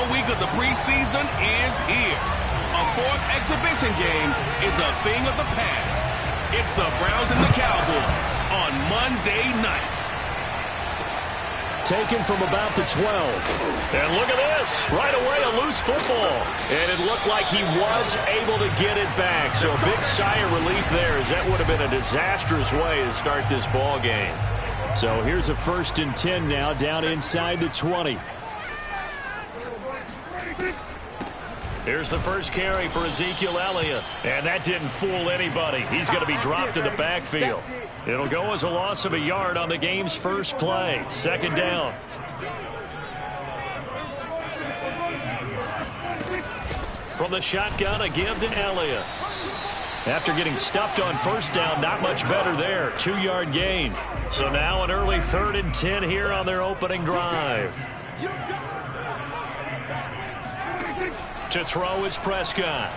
final week of the preseason is here. A fourth exhibition game is a thing of the past. It's the Browns and the Cowboys on Monday night. Taken from about the 12. And look at this. Right away, a loose football. And it looked like he was able to get it back. So a big sigh of relief there, as that would have been a disastrous way to start this ball game. So here's a 1st and 10 now, down inside the 20. Here's the first carry for Ezekiel Elliott. And that didn't fool anybody. He's going to be dropped in the backfield. It'll go as a loss of a yard on the game's first play. 2nd down. From the shotgun, a give to Elliott. After getting stuffed on 1st down, not much better there. 2-yard gain. So now an early 3rd and 10 here on their opening drive. To throw is Prescott.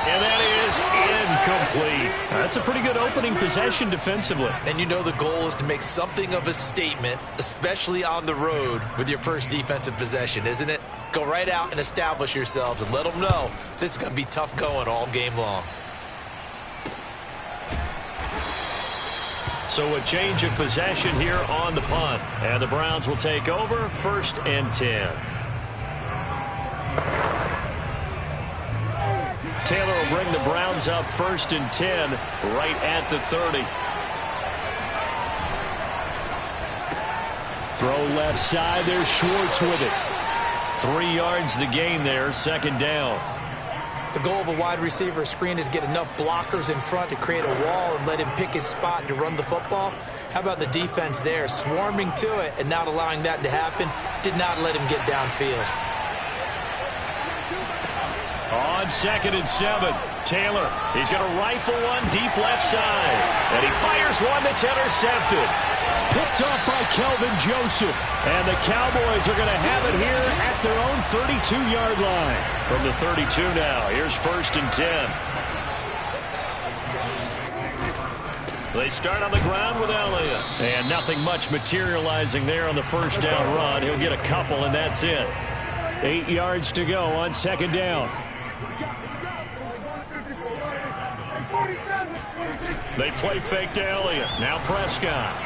And that is incomplete. That's a pretty good opening possession defensively. And you know the goal is to make something of a statement, especially on the road with your first defensive possession, isn't it? Go right out and establish yourselves and let them know this is going to be tough going all game long. So a change of possession here on the punt. And the Browns will take over 1st and 10. Taylor will bring the Browns up 1st and 10 right at the 30. Throw left side. There's Schwartz with it. 3 yards the gain there, 2nd down. The goal of a wide receiver screen is get enough blockers in front to create a wall and let him pick his spot to run the football. How about the defense there, swarming to it and not allowing that to happen? Did not let him get downfield. On 2nd and 7, Taylor. He's going to rifle one deep left side. And he fires one that's intercepted. Picked off by Kelvin Joseph. And the Cowboys are going to have it here at their own 32-yard line. From the 32 now, here's 1st and 10. They start on the ground with Elliott. And nothing much materializing there on the 1st down run. He'll get a couple, and that's it. 8 yards to go on 2nd down. They play fake to Elliott. Now Prescott.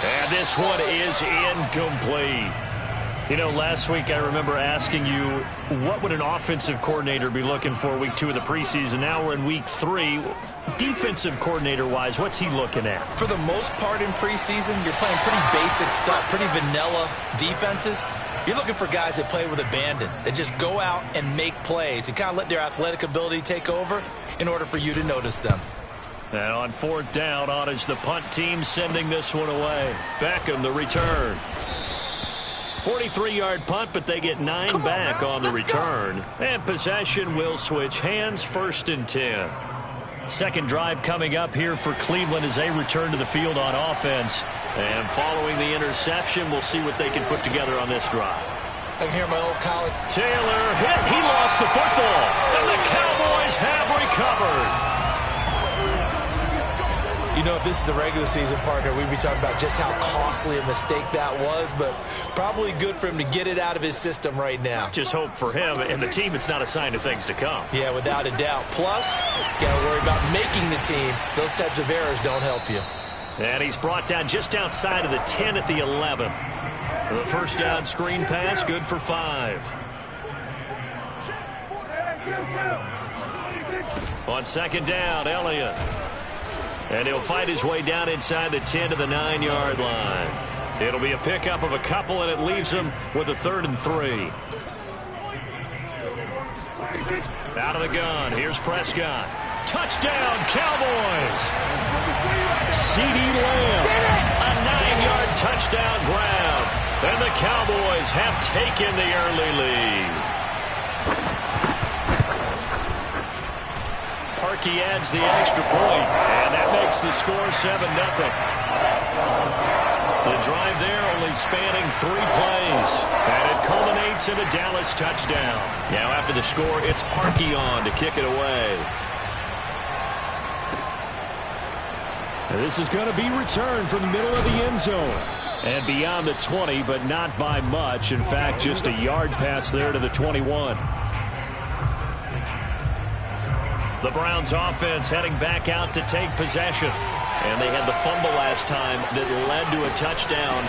And this one is incomplete. You know, last week I remember asking you, what would an offensive coordinator be looking for week 2 of the preseason? Now we're in week 3. Defensive coordinator-wise, what's he looking at? For the most part in preseason, you're playing pretty basic stuff, pretty vanilla defenses. You're looking for guys that play with abandon, that just go out and make plays and kind of let their athletic ability take over in order for you to notice them. And on 4th down, on is the punt team sending this one away. Beckham, the return. 43-yard punt, but they get 9 back on the return. And possession will switch hands, 1st and 10. Second drive coming up here for Cleveland as they return to the field on offense. And following the interception, we'll see what they can put together on this drive. I can hear my old college. Taylor hit. He lost the football. And the Cowboys have recovered. You know, if this is the regular season, partner, we'd be talking about just how costly a mistake that was, but probably good for him to get it out of his system right now. Just hope for him and the team it's not a sign of things to come. Yeah, without a doubt. Plus, got to worry about making the team. Those types of errors don't help you. And he's brought down just outside of the 10 at the 11. The 1st down screen pass, good for 5. On 2nd down, Elliott. And he'll fight his way down inside the 10 to the 9-yard line. It'll be a pickup of a couple, and it leaves him with a 3rd and 3. Out of the gun, here's Prescott. Touchdown, Cowboys! CeeDee Lamb. A 9-yard touchdown grab. And the Cowboys have taken the early lead. Parkey adds the extra point, and that makes the score 7-0. The drive there only spanning 3 plays, and it culminates in a Dallas touchdown. Now after the score, it's Parkey on to kick it away. And this is going to be returned from the middle of the end zone. And beyond the 20, but not by much. In fact, just a yard pass there to the 21. The Browns offense heading back out to take possession. And they had the fumble last time that led to a touchdown.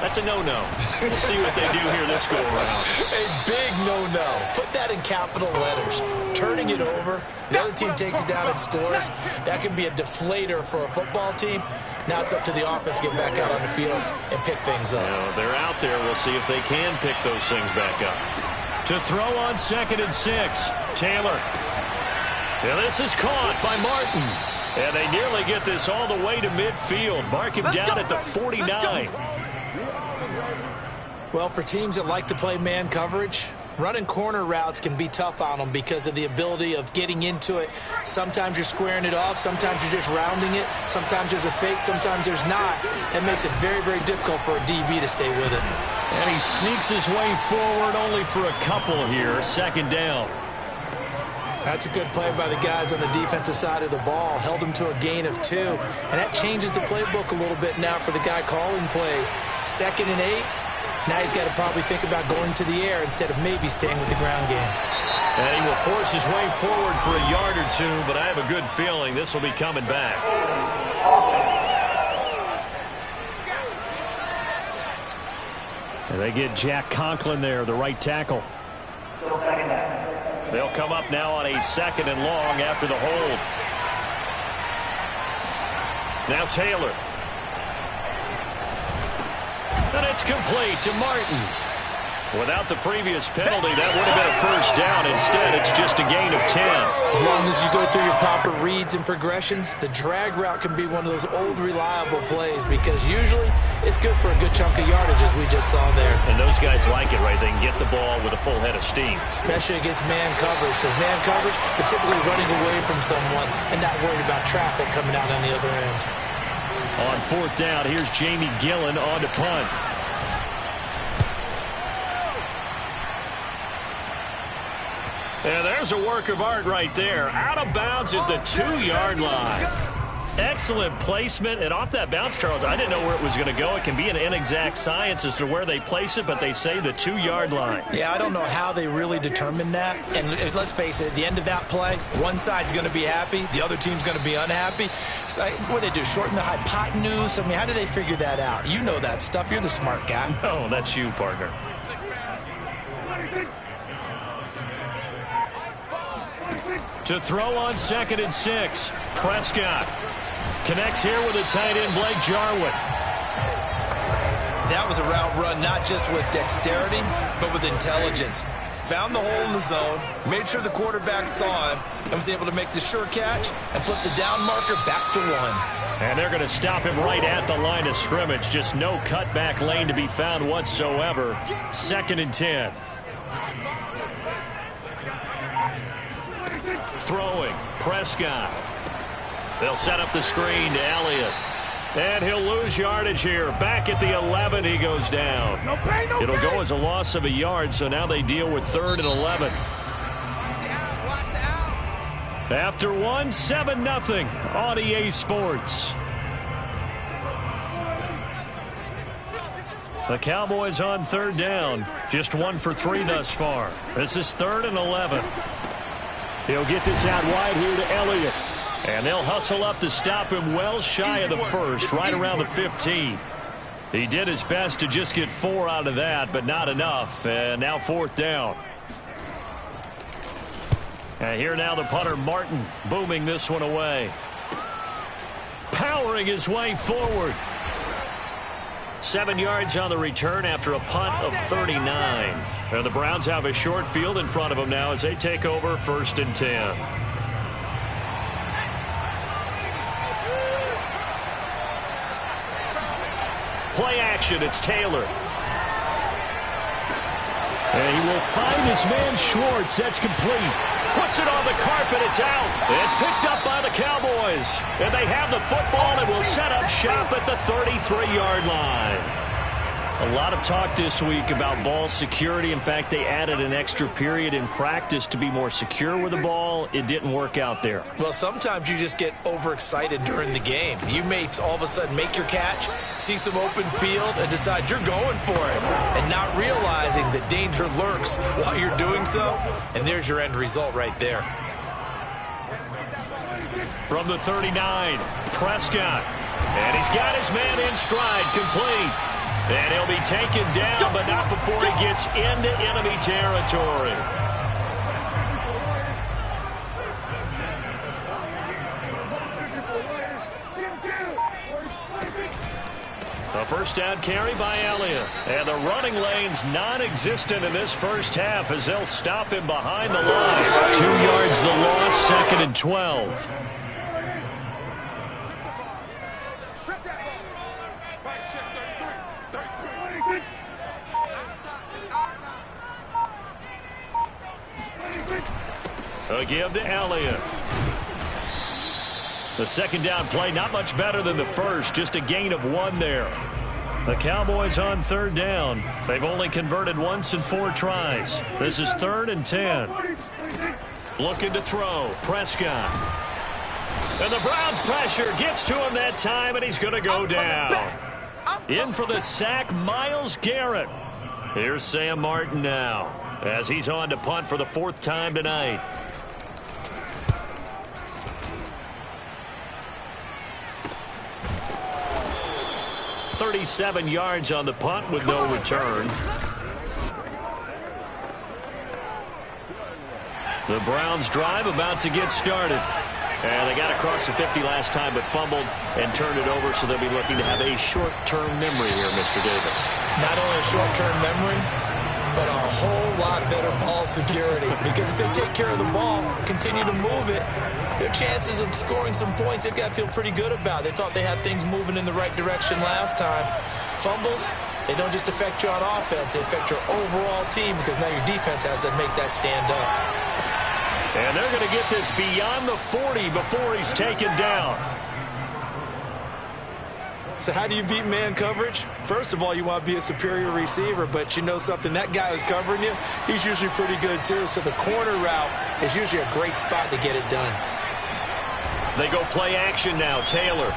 That's a no-no. We'll see what they do here this go-around. A big no-no. Put that in capital letters. Turning it over, the other team takes it down and scores. That can be a deflator for a football team. Now it's up to the offense to get back out on the field and pick things up. They're out there. We'll see if they can pick those things back up. To throw on 2nd and 6, Taylor. And this is caught by Martin. And they nearly get this all the way to midfield. Mark him down at the 49. Well, for teams that like to play man coverage, running corner routes can be tough on them because of the ability of getting into it. Sometimes you're squaring it off. Sometimes you're just rounding it. Sometimes there's a fake. Sometimes there's not. That makes it very, very difficult for a DB to stay with it. And he sneaks his way forward only for a couple here. 2nd down. That's a good play by the guys on the defensive side of the ball. Held him to a gain of 2. And that changes the playbook a little bit now for the guy calling plays. 2nd and 8. Now he's got to probably think about going to the air instead of maybe staying with the ground game. And he will force his way forward for a yard or 2, but I have a good feeling this will be coming back. And they get Jack Conklin there, the right tackle. They'll come up now on a 2nd and long after the hold. Now Taylor. And it's complete to Martin. Without the previous penalty, that would have been a 1st down. Instead, it's just a gain of 10. As long as you go through your proper reads and progressions, the drag route can be one of those old reliable plays because usually it's good for a good chunk of yardage, as we just saw there. And those guys like it, right? They can get the ball with a full head of steam. Especially against man coverage, because man coverage, you're typically running away from someone and not worried about traffic coming out on the other end. On 4th down, here's Jamie Gillen on to punt. And there's a work of art right there. Out of bounds at the 2-yard line. Excellent placement. And off that bounce, Charles, I didn't know where it was going to go. It can be an inexact science as to where they place it, but they say the 2-yard line. Yeah, I don't know how they really determined that. And let's face it, at the end of that play, one side's going to be happy, the other team's going to be unhappy. It's like, what do they do, shorten the hypotenuse? I mean, how do they figure that out? You know that stuff. You're the smart guy. Oh, that's you, partner. To throw on 2nd and 6, Prescott connects here with a tight end, Blake Jarwin. That was a route run not just with dexterity, but with intelligence. Found the hole in the zone, made sure the quarterback saw him, and was able to make the sure catch and flip the down marker back to 1. And they're going to stop him right at the line of scrimmage. Just no cutback lane to be found whatsoever. 2nd and 10. Throwing, Prescott. They'll set up the screen to Elliott. And he'll lose yardage here. Back at the 11, he goes down. It'll go as a loss of a yard, so now they deal with 3rd and 11. After 7-0 on EA Sports. The Cowboys on 3rd down. Just 1 for 3 thus far. This is 3rd and 11. He'll get this out wide here to Elliott. And they'll hustle up to stop him well shy of the 1st, right around the 15. He did his best to just get 4 out of that, but not enough. And now 4th down. And here now the punter, Martin, booming this one away. Powering his way forward. 7 yards on the return after a punt of 39. And the Browns have a short field in front of them now as they take over 1st and 10. Play action, it's Taylor. And he will find his man Schwartz. That's complete. Puts it on the carpet, it's out. It's picked up by the Cowboys. And they have the football and will set up shop at the 33-yard line. A lot of talk this week about ball security. In fact, they added an extra period in practice to be more secure with the ball. It didn't work out there. Well, sometimes you just get overexcited during the game. You may all of a sudden make your catch, see some open field, and decide you're going for it, and not realizing the danger lurks while you're doing so. And there's your end result right there. From the 39, Prescott. And he's got his man in stride, complete. And he'll be taken down, but not before he gets into enemy territory. A first down carry by Elliott. And the running lane's non-existent in this first half as they'll stop him behind the line. 2 yards the loss, 2nd and 12. A give to Elliott. The second down play, not much better than the first, just a gain of 1 there. The Cowboys on 3rd down. They've only converted once in 4 tries. This is 3rd and 10. Looking to throw, Prescott. And the Browns pressure gets to him that time, and he's going to go down. In for the sack, Myles Garrett. Here's Sam Martin now, as he's on to punt for the 4th time tonight. 37 yards on the punt with no return. The Browns drive about to get started. And they got across the 50 last time but fumbled and turned it over, so they'll be looking to have a short-term memory here, Mr. Davis. Not only a short-term memory, but a whole lot better ball security. Because if they take care of the ball, continue to move it, their chances of scoring some points, they've got to feel pretty good about. They thought they had things moving in the right direction last time. Fumbles, they don't just affect you on offense, they affect your overall team because now your defense has to make that stand up. And they're going to get this beyond the 40 before he's taken down. So how do you beat man coverage? First of all, you want to be a superior receiver, but you know something, that guy who's covering you, he's usually pretty good too. So the corner route is usually a great spot to get it done. They go play action now, Taylor.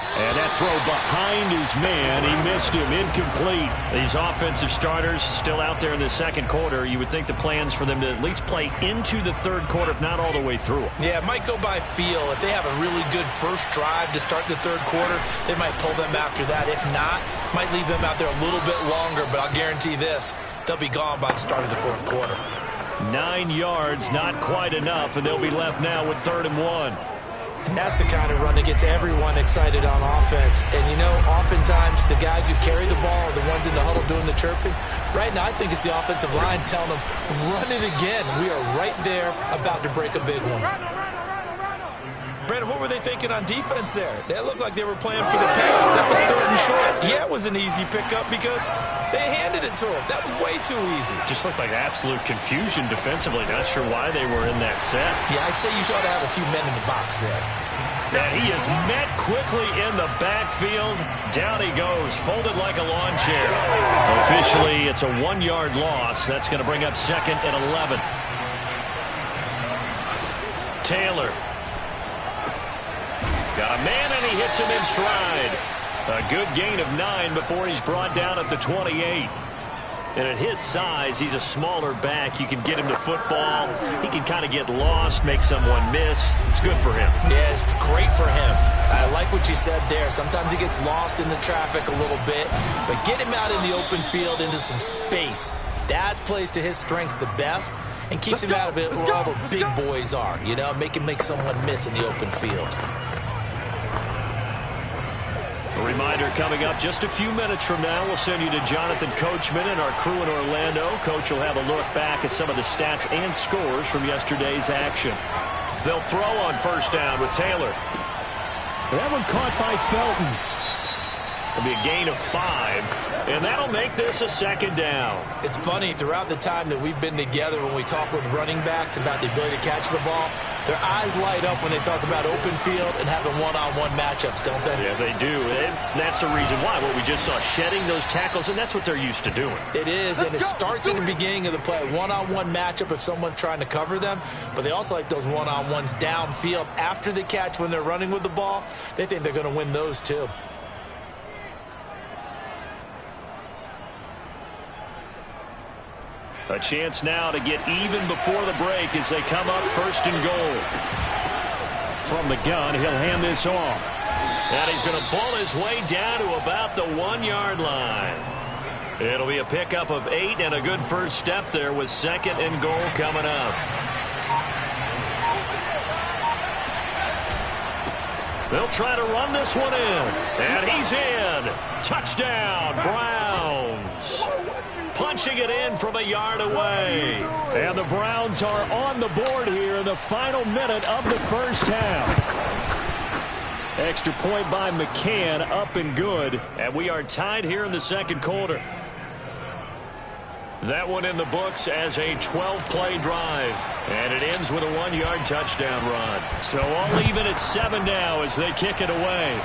And that throw behind his man, he missed him, incomplete. These offensive starters still out there in the second quarter. You would think the plans for them to at least play into the third quarter, if not all the way through. Yeah, it might go by feel. If they have a really good first drive to start the third quarter, they might pull them after that. If not, might leave them out there a little bit longer, but I'll guarantee this, they'll be gone by the start of the fourth quarter. 9 yards, not quite enough, and they'll be left now with 3rd and 1. And that's the kind of run that gets everyone excited on offense. And, you know, oftentimes the guys who carry the ball are the ones in the huddle doing the chirping. Right now, I think it's the offensive line telling them, run it again. We are right there about to break a big one. Brandon, what were they thinking on defense there? They looked like they were playing for the pass. That was 3rd and short. Yeah, it was an easy pickup because they handed it to him. That was way too easy. Just looked like absolute confusion defensively. Not sure why they were in that set. Yeah, I'd say you ought to have a few men in the box there. And he is met quickly in the backfield. Down he goes, folded like a lawn chair. Officially, it's a 1-yard loss. That's going to bring up 2nd and 11. Taylor. Got a man, and he hits him in stride. A good gain of 9 before he's brought down at the 28. And at his size, he's a smaller back. You can get him to football. He can kind of get lost, make someone miss. It's good for him. Yeah, it's great for him. I like what you said there. Sometimes he gets lost in the traffic a little bit. But get him out in the open field into some space. That plays to his strengths the best and keeps him out of it where all the big boys are. You know, make someone miss in the open field. A reminder coming up just a few minutes from now. We'll send you to Jonathan Coachman and our crew in Orlando. Coach will have a look back at some of the stats and scores from yesterday's action. They'll throw on first down with Taylor. That one caught by Felton. It'll be a gain of 5, and that'll make this a 2nd down. It's funny, throughout the time that we've been together when we talk with running backs about the ability to catch the ball, Their eyes light up when they talk about open field and having one-on-one matchups, don't they? Yeah, they do. And that's the reason why. What we just saw, shedding those tackles, and that's what they're used to doing. It is, and it starts at the beginning of the play. One-on-one matchup if someone's trying to cover them, but they also like those one-on-ones downfield after the catch when they're running with the ball. They think they're going to win those too. A chance now to get even before the break as they come up first and goal. From the gun, he'll hand this off. And he's going to pull his way down to about the 1-yard line. It'll be a pickup of 8 and a good first step there with second and goal coming up. They'll try to run this one in. And he's in. Touchdown, Browns. Punching it in from a yard away. And the Browns are on the board here in the final minute of the first half. Extra point by McCann, up and good. And we are tied here in the second quarter. That one in the books as a 12-play drive. And it ends with a 1-yard touchdown run. So all even at 7 now as they kick it away.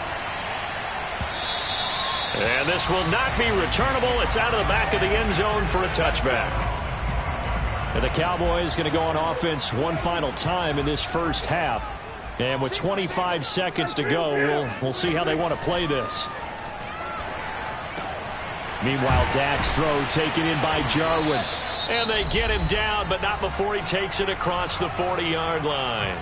And this will not be returnable. It's out of the back of the end zone for a touchback. And the Cowboys going to go on offense one final time in this first half. And with 25 seconds to go, we'll see how they want to play this. Meanwhile, Dak's throw taken in by Jarwin. And they get him down, but not before he takes it across the 40-yard line.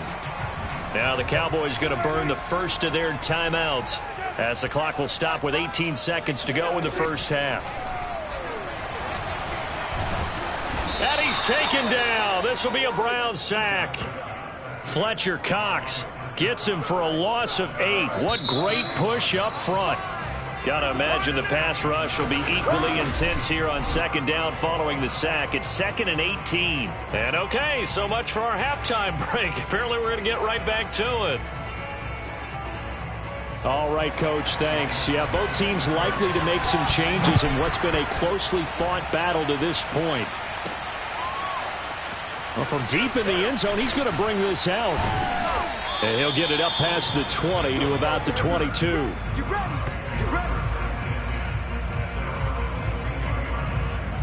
Now the Cowboys going to burn the first of their timeouts as the clock will stop with 18 seconds to go in the first half. And he's taken down. This will be a Brown sack. Fletcher Cox gets him for a loss of 8. What great push up front. Got to imagine the pass rush will be equally intense here on second down following the sack. It's 2nd and 18. And okay, so much for our halftime break. Apparently we're going to get right back to it. All right, Coach, thanks. Yeah, both teams likely to make some changes in what's been a closely fought battle to this point. Well, from deep in the end zone, he's going to bring this out. And he'll get it up past the 20 to about the 22.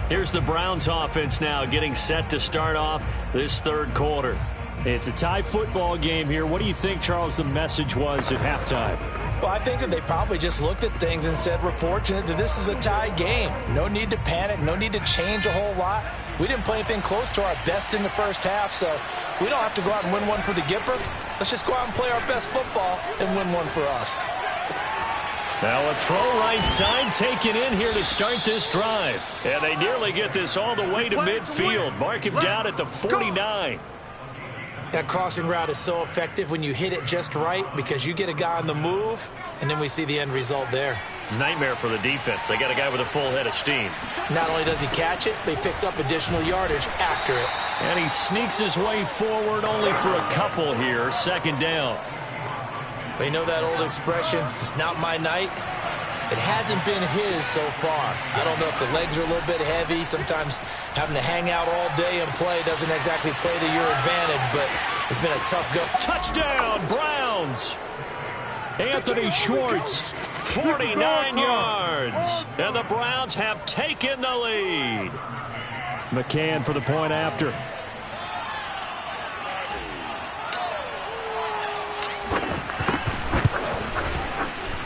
Here's the Browns offense now getting set to start off this third quarter. It's a tie football game here. What do you think, Charles, the message was at halftime? Well, I think that they probably just looked at things and said, we're fortunate that this is a tie game. No need to panic. No need to change a whole lot. We didn't play anything close to our best in the first half, so we don't have to go out and win one for the Gipper. Let's just go out and play our best football and win one for us. Now a throw right side taken in here to start this drive. And they nearly get this all the way to midfield. Mark him down at the 49. That crossing route is so effective when you hit it just right because you get a guy on the move, and then we see the end result there. It's a nightmare for the defense. They got a guy with a full head of steam. Not only does he catch it, but he picks up additional yardage after it. And he sneaks his way forward only for a couple here. Second down. We know that old expression, it's not my night. It hasn't been his so far. I don't know if the legs are a little bit heavy. Sometimes having to hang out all day and play doesn't exactly play to your advantage, but it's been a tough go. Touchdown, Browns! Anthony Schwartz. 49 yards. And the Browns have taken the lead. McCann for the point after.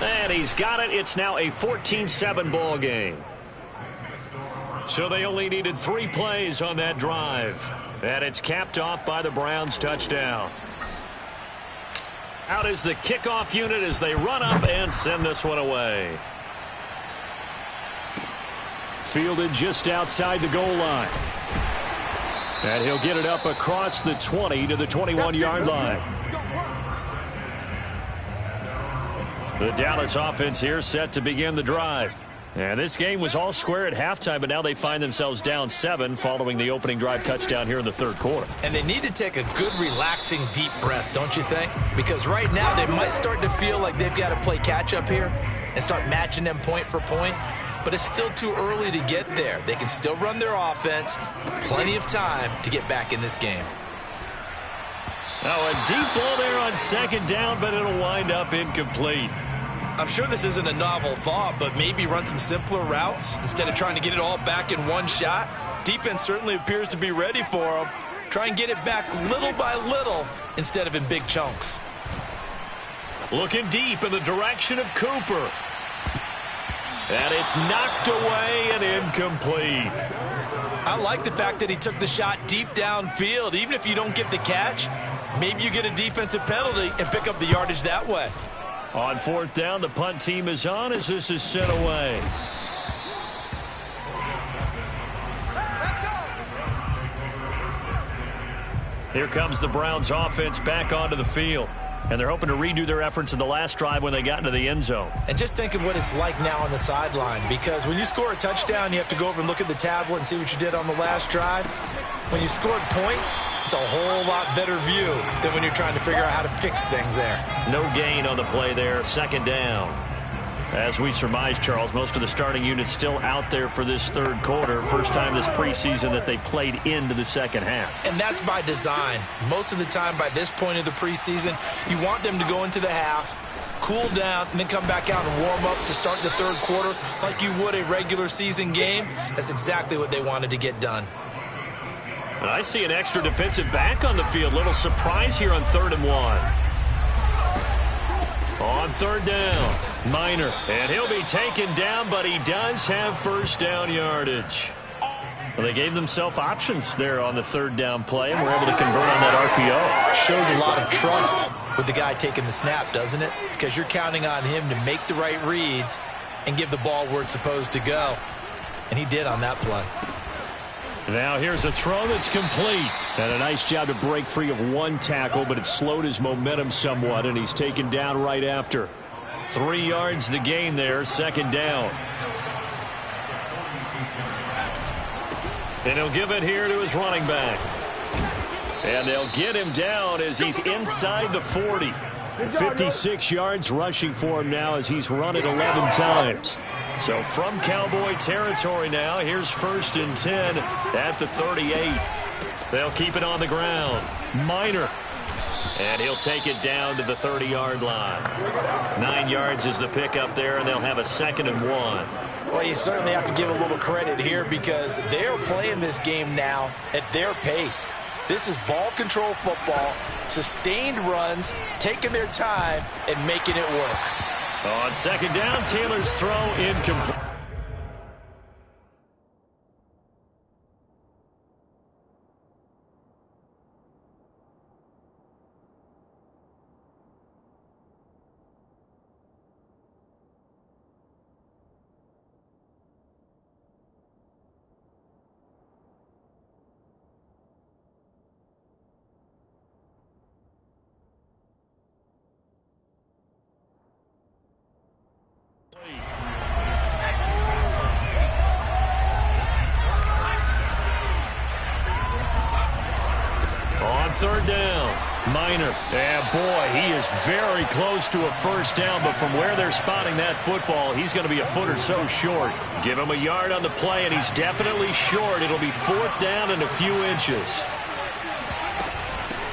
And he's got it. It's now a 14-7 ball game. So they only needed 3 plays on that drive. And it's capped off by the Browns touchdown. Out is the kickoff unit as they run up and send this one away. Fielded just outside the goal line. And he'll get it up across the 20 to the 21-yard line. The Dallas offense here set to begin the drive. And this game was all square at halftime, but now they find themselves down 7 following the opening drive touchdown here in the third quarter. And they need to take a good, relaxing, deep breath, don't you think? Because right now they might start to feel like they've got to play catch-up here and start matching them point for point. But it's still too early to get there. They can still run their offense. Plenty of time to get back in this game. Oh, a deep ball there on second down, but it'll wind up incomplete. I'm sure this isn't a novel thought, but maybe run some simpler routes instead of trying to get it all back in one shot. Defense certainly appears to be ready for them. Try and get it back little by little instead of in big chunks. Looking deep in the direction of Cooper. And it's knocked away and incomplete. I like the fact that he took the shot deep downfield. Even if you don't get the catch, maybe you get a defensive penalty and pick up the yardage that way. On fourth down, the punt team is on as this is sent away. Here comes the Browns offense back onto the field. And they're hoping to redo their efforts in the last drive when they got into the end zone. And just think of what it's like now on the sideline, because when you score a touchdown, you have to go over and look at the tablet and see what you did on the last drive. When you scored points, it's a whole lot better view than when you're trying to figure out how to fix things there. No gain on the play there, second down. As we surmise, Charles, most of the starting units still out there for this third quarter. First time this preseason that they played into the second half. And that's by design. Most of the time by this point of the preseason, you want them to go into the half, cool down, and then come back out and warm up to start the third quarter like you would a regular season game. That's exactly what they wanted to get done. And I see an extra defensive back on the field. Little surprise here on 3rd and 1. On third down, Minor, and he'll be taken down, but he does have first down yardage. Well, they gave themselves options there on the third down play, and were able to convert on that RPO. Shows a lot of trust with the guy taking the snap, doesn't it? Because you're counting on him to make the right reads and give the ball where it's supposed to go. And he did on that play. Now here's a throw that's complete. And a nice job to break free of one tackle, but it slowed his momentum somewhat, and he's taken down right after. 3 yards the gain there, second down. And he'll give it here to his running back. And they'll get him down as he's inside the 40. 56 yards rushing for him now as he's run it 11 times. So from Cowboy territory now, here's 1st and 10 at the 38. They'll keep it on the ground. Minor. And he'll take it down to the 30-yard line. 9 yards is the pickup there, and they'll have a 2nd and 1. Well, you certainly have to give a little credit here because they're playing this game now at their pace. This is ball control football, sustained runs, taking their time, and making it work. On second down, Taylor's throw incomplete. On third down, Minor. And boy, he is very close to a first down, but from where they're spotting that football, he's going to be a foot or so short. Give him a yard on the play, and he's definitely short. It'll be 4th down and a few inches.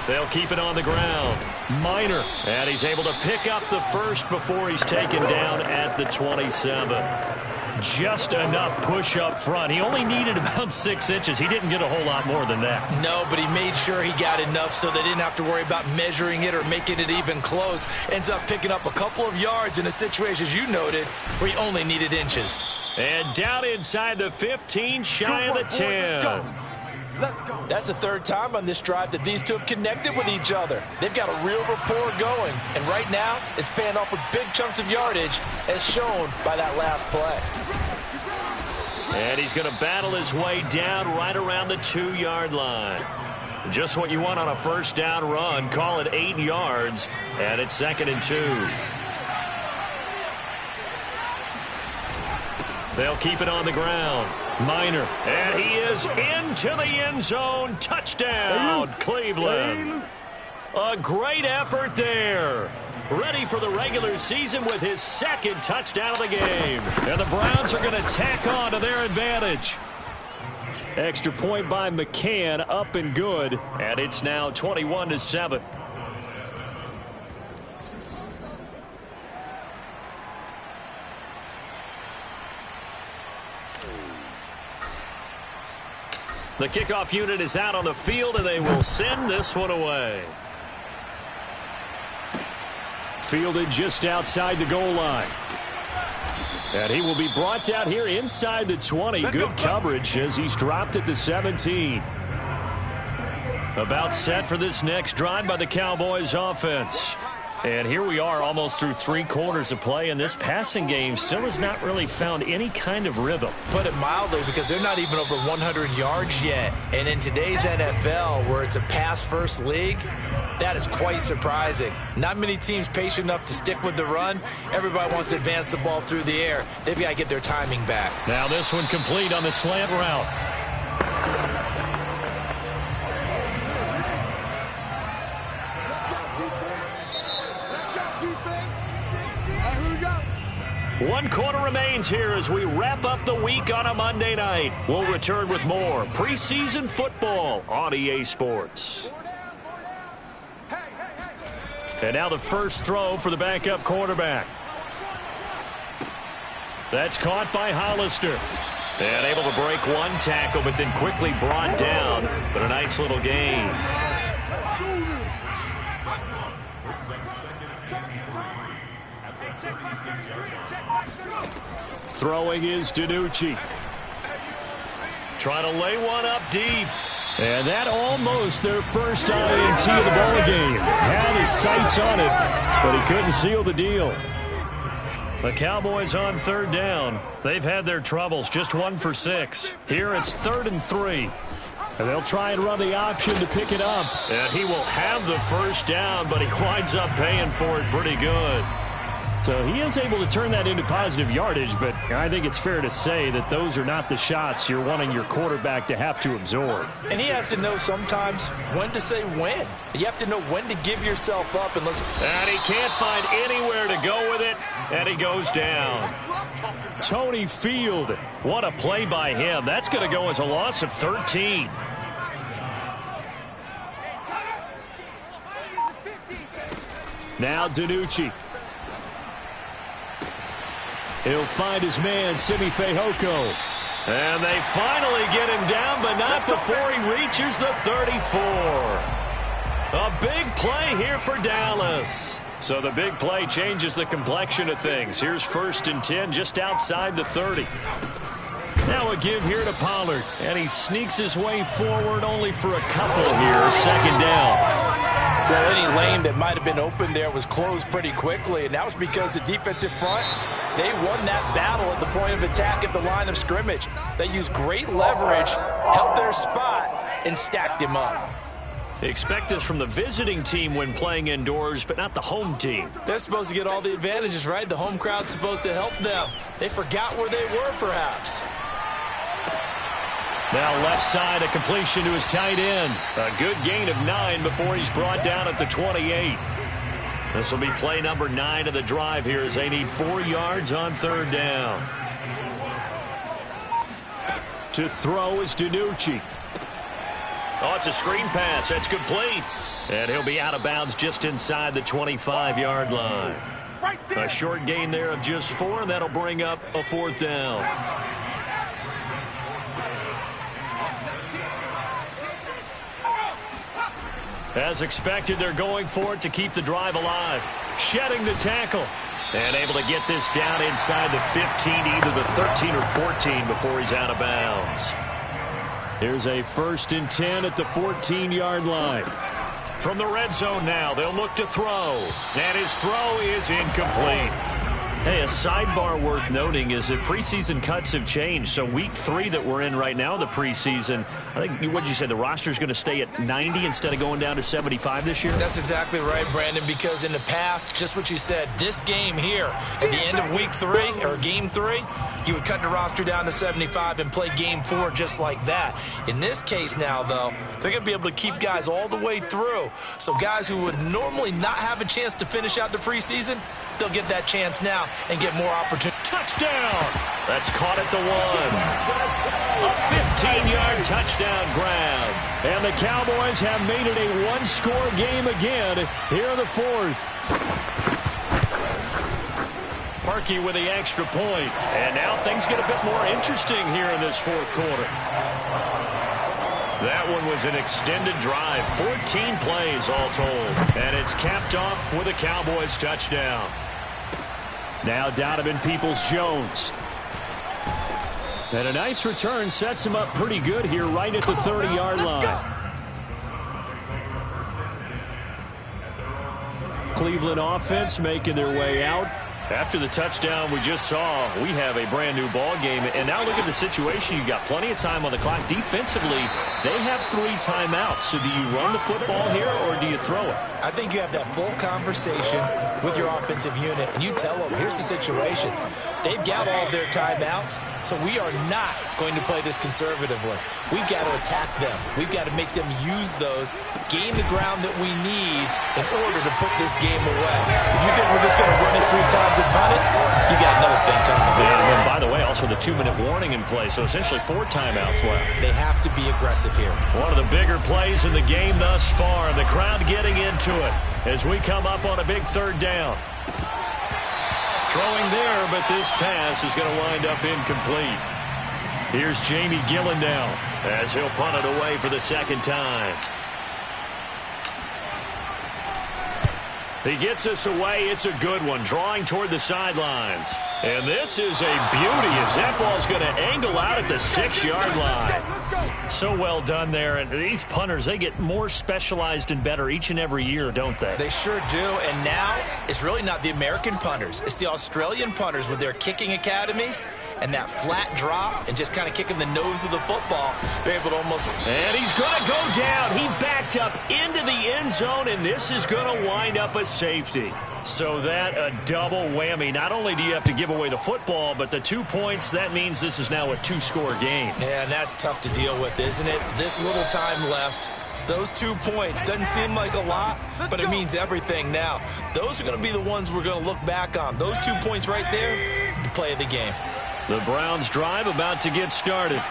They'll keep it on the ground. Minor, and he's able to pick up the first before he's taken down at the 27. Just enough push up front. He only needed about 6 inches. He didn't get a whole lot more than that. No, but he made sure he got enough so they didn't have to worry about measuring it or making it even close. Ends up picking up a couple of yards in a situation, as you noted, where he only needed inches. And down inside the 15, shy of the 10. That's the 3rd time on this drive that these two have connected with each other. They've got a real rapport going, and right now it's paying off with big chunks of yardage as shown by that last play. And he's going to battle his way down right around the 2-yard line. Just what you want on a first down run. Call it 8 yards, and it's 2nd and 2. They'll keep it on the ground. Minor, and he is into the end zone. Touchdown, Cleveland. A great effort there. Ready for the regular season with his 2nd touchdown of the game. And the Browns are going to tack on to their advantage. Extra point by McCann, up and good. And it's now 21-7. The kickoff unit is out on the field, and they will send this one away. Fielded just outside the goal line. And he will be brought down here inside the 20. Good coverage as he's dropped at the 17. About set for this next drive by the Cowboys offense. And here we are almost through 3 quarters of play, and this passing game still has not really found any kind of rhythm. Put it mildly, because they're not even over 100 yards yet. And in today's NFL, where it's a pass-first league, that is quite surprising. Not many teams patient enough to stick with the run. Everybody wants to advance the ball through the air. They've got to get their timing back. Now this one complete on the slant route. One quarter remains here as we wrap up the week on a Monday night. We'll return with more preseason football on EA Sports. And now the first throw for the backup quarterback. That's caught by Hollister. And able to break one tackle, but then quickly brought down. But a nice little gain. Throwing is DiNucci. Trying to lay one up deep. And that almost their first INT of the ball game. Had his sights on it, but he couldn't seal the deal. The Cowboys on third down. They've had their troubles, just 1 for 6. Here it's 3rd and 3. And they'll try and run the option to pick it up. And he will have the first down, but he winds up paying for it pretty good. So he is able to turn that into positive yardage, but I think it's fair to say that those are not the shots you're wanting your quarterback to have to absorb. And he has to know sometimes when to say when. You have to know when to give yourself up. And he can't find anywhere to go with it, and he goes down. Tony Field. What a play by him. That's going to go as a loss of 13. Now DiNucci. He'll find his man, Simi Fehoko. And they finally get him down, but not before he reaches the 34. A big play here for Dallas. So the big play changes the complexion of things. Here's 1st and 10 just outside the 30. Now a give here to Pollard. And he sneaks his way forward only for a couple here. 2nd down. Well, any lane that might have been open there was closed pretty quickly, and that was because the defensive front, they won that battle at the point of attack at the line of scrimmage. They used great leverage, held their spot, and stacked him up. Expect this from the visiting team when playing indoors, but not the home team. They're supposed to get all the advantages, right? The home crowd's supposed to help them. They forgot where they were, perhaps. Now left side, a completion to his tight end. A good gain of 9 before he's brought down at the 28. This will be play number 9 of the drive here as they need 4 yards on 3rd down. To throw is DiNucci. Oh, it's a screen pass. That's complete. And he'll be out of bounds just inside the 25-yard line. A short gain there of just 4, and that'll bring up a 4th down. As expected, they're going for it to keep the drive alive. Shedding the tackle. And able to get this down inside the 15, either the 13 or 14 before he's out of bounds. Here's a 1st and 10 at the 14-yard line. From the red zone now, they'll look to throw. And his throw is incomplete. Hey, a sidebar worth noting is that preseason cuts have changed. So week 3 that we're in right now, the preseason, I think, what did you say, the roster's going to stay at 90 instead of going down to 75 this year? That's exactly right, Brandon, because in the past, just what you said, this game here, at the end of week 3, or game 3, you would cut the roster down to 75 and play game 4 just like that. In this case now, though, they're going to be able to keep guys all the way through. So guys who would normally not have a chance to finish out the preseason, they'll get that chance now and get more opportunity. Touchdown! That's caught at the 1. A 15-yard touchdown grab. And the Cowboys have made it a one-score game again here in the fourth. Parkey with the extra point. And now things get a bit more interesting here in this fourth quarter. That one was an extended drive. 14 plays all told. And it's capped off with a Cowboys touchdown. Now Donovan Peoples-Jones. And a nice return sets him up pretty good here right at the 30-yard line. Cleveland offense making their way out. After the touchdown we just saw, we have a brand new ball game. And now look at the situation. You've got plenty of time on the clock. Defensively, they have 3 timeouts. So do you run the football here or do you throw it? I think you have that full conversation with your offensive unit, and you tell them, here's the situation. They've got all of their timeouts, so we are not going to play this conservatively. We've got to attack them. We've got to make them use those, gain the ground that we need in order to put this game away. If you think we're just going to run it 3 times and punt it, you got another thing coming. And by the way, also the 2-minute warning in play, so essentially 4 timeouts left. They have to be aggressive here. One of the bigger plays in the game thus far, and the crowd getting into it as we come up on a big 3rd down. Throwing there, but this pass is going to wind up incomplete. Here's Jamie Gillendow as he'll punt it away for the 2nd time. He gets us away. It's a good one, drawing toward the sidelines. And this is a beauty as that ball's going to angle out at the 6-yard line. So well done there. And these punters, they get more specialized and better each and every year, don't they? They sure do. And now it's really not the American punters. It's the Australian punters with their kicking academies and that flat drop and just kind of kicking the nose of the football. They're able to almost... And he's going to go down. He backed up into the end zone, and this is going to wind up a safety. So that a double whammy. Not only do you have to give away the football, but the 2 points, that means this is now a 2-score game. Yeah, and that's tough to deal with, isn't it? This little time left. Those 2 points doesn't seem like a lot, but it means everything now. Those are going to be the ones we're going to look back on. Those 2 points right there, the play of the game. The Browns drive about to get started.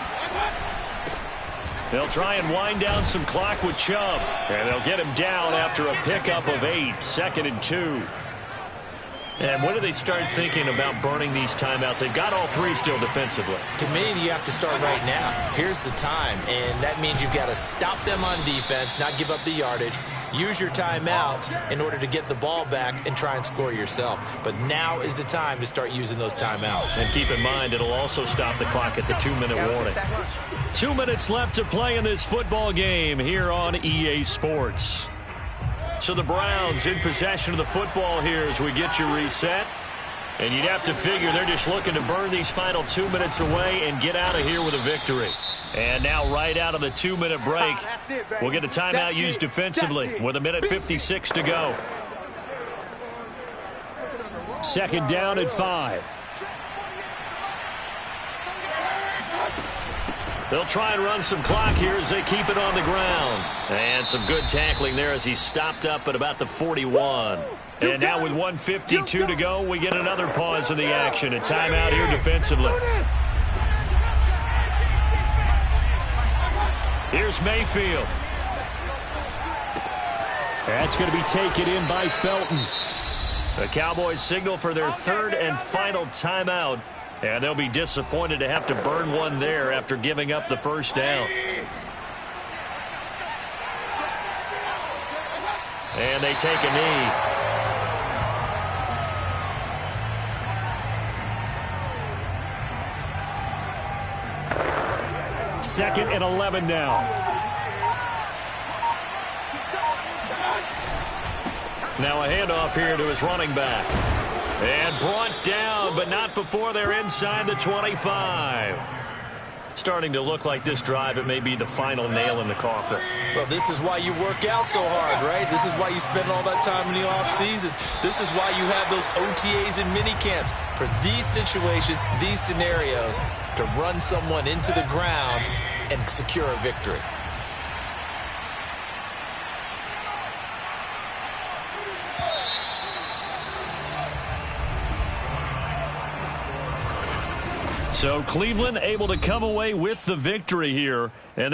They'll try and wind down some clock with Chubb. And they'll get him down after a pickup of 8, 2nd and 2. And when do they start thinking about burning these timeouts? They've got all 3 still defensively. To me, you have to start right now. Here's the time, and that means you've got to stop them on defense, not give up the yardage, use your timeouts in order to get the ball back and try and score yourself. But now is the time to start using those timeouts. And keep in mind, it'll also stop the clock at the 2-minute warning. 2 minutes left to play in this football game here on EA Sports. So the Browns in possession of the football here as we get you reset. And you'd have to figure they're just looking to burn these final 2 minutes away and get out of here with a victory. And now right out of the 2-minute break, we'll get a timeout used defensively with 1:56 to go. 2nd down at 5. They'll try and run some clock here as they keep it on the ground. And some good tackling there as he stopped up at about the 41. And now with 1:52 to go, we get another pause in the action. A timeout here defensively. Here's Mayfield. That's going to be taken in by Felton. The Cowboys signal for their 3rd and final timeout. And they'll be disappointed to have to burn one there after giving up the 1st down. And they take a knee. Second and 11 now. Now a handoff here to his running back. And brought down, but not before they're inside the 25. Starting to look like this drive, it may be the final nail in the coffin. Well, this is why you work out so hard, right? This is why you spend all that time in the offseason. This is why you have those OTAs and mini camps. For these situations, these scenarios, to run someone into the ground and secure a victory. So Cleveland able to come away with the victory here. And